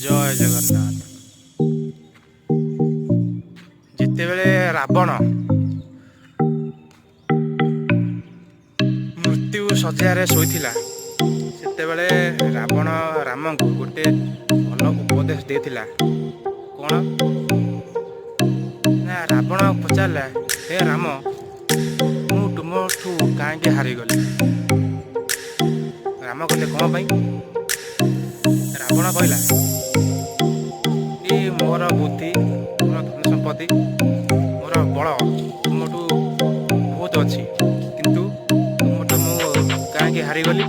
ଜୟ ଜଗନ୍ନାଥ। ଯେତେବେଳେ ରାବଣ ମୃତ୍ୟୁ ଶଯ୍ୟାରେ ଶୋଇଥିଲା, ସେତେବେଳେ ରାବଣ ରାମଙ୍କୁ ଗୋଟେ ଭଲ ଉପଦେଶ ଦେଇଥିଲା। କ'ଣ ନା, ରାବଣ ପଚାରିଲା, ହେ ରାମ, ମୁଁ ତୁମଠୁ କାହିଁକି ହାରିଗଲି? ରାମ କହିଲେ, କ'ଣ ପାଇଁ? ରାବଣ କହିଲା, ମୋର ବୁଦ୍ଧି, ମୋର ଧନ ସମ୍ପତ୍ତି, ମୋର ବଳ ତୁମଠୁ ବହୁତ ଅଛି, କିନ୍ତୁ ତୁମଠୁ ମୁଁ କାହିଁକି ହାରିଗଲି?